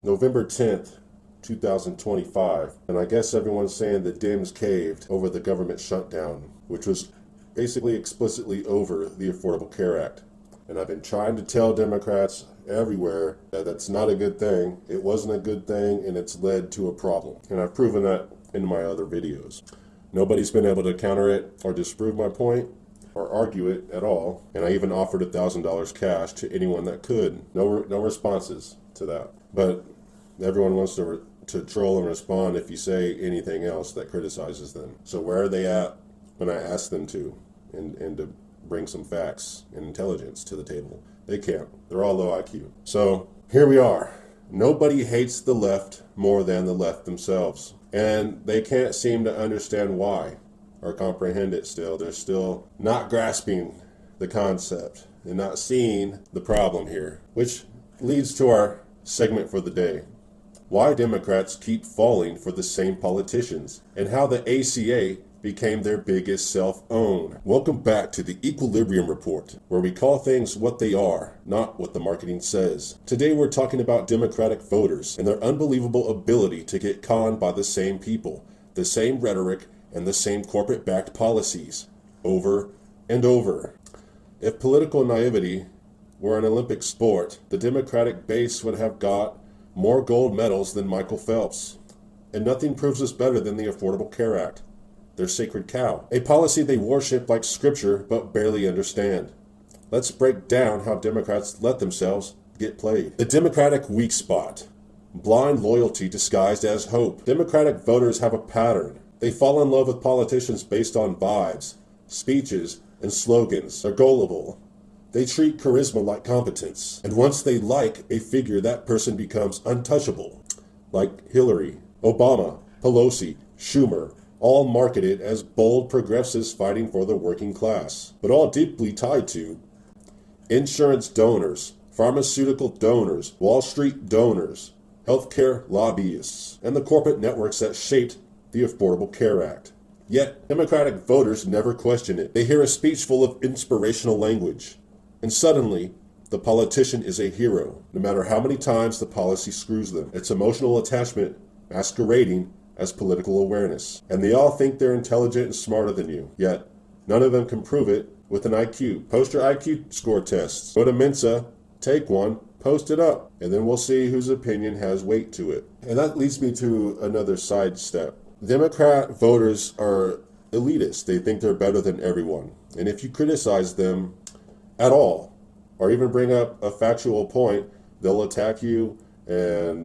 November 10th, 2025, and I guess everyone's saying the Dems caved over the government shutdown, which was basically explicitly over the Affordable Care Act. And I've been trying to tell Democrats everywhere that that's not a good thing. It wasn't a good thing, and it's led to a problem. And I've proven that in my other videos. Nobody's been able to counter it or disprove my point or argue it at all. And I even offered $1,000 cash to anyone that could. No responses to that. But everyone wants to troll and respond if you say anything else that criticizes them. So where are they at when I ask them to and to bring some facts and intelligence to the table? They can't. They're all low IQ. So here we are. Nobody hates the left more than the left themselves. And they can't seem to understand why or comprehend it still. They're still not grasping the concept and not seeing the problem here, which leads to our segment for the day. Why Democrats keep falling for the same politicians and how the ACA became their biggest self-own. Welcome back to the Equilibrium Report, where we call things what they are, not what the marketing says. Today we're talking about Democratic voters and their unbelievable ability to get conned by the same people, the same rhetoric, and the same corporate-backed policies, over and over. If political naivety were an Olympic sport, the Democratic base would have got more gold medals than Michael Phelps. And nothing proves this better than the Affordable Care Act, their sacred cow, a policy they worship like scripture but barely understand. Let's break down how Democrats let themselves get played. The Democratic weak spot. Blind loyalty disguised as hope. Democratic voters have a pattern. They fall in love with politicians based on vibes, speeches, and slogans. They're gullible. They treat charisma like competence. And once they like a figure, that person becomes untouchable. Like Hillary, Obama, Pelosi, Schumer, all marketed as bold progressives fighting for the working class, but all deeply tied to insurance donors, pharmaceutical donors, Wall Street donors, healthcare lobbyists, and the corporate networks that shaped the Affordable Care Act. Yet, Democratic voters never question it. They hear a speech full of inspirational language, and suddenly, the politician is a hero, no matter how many times the policy screws them. It's emotional attachment masquerading as political awareness. And they all think they're intelligent and smarter than you. Yet, none of them can prove it with an IQ. Post your IQ score tests. Go to Mensa, take one, post it up, and then we'll see whose opinion has weight to it. And that leads me to another side step. Democrat voters are elitist. They think they're better than everyone. And if you criticize them at all, or even bring up a factual point, they'll attack you and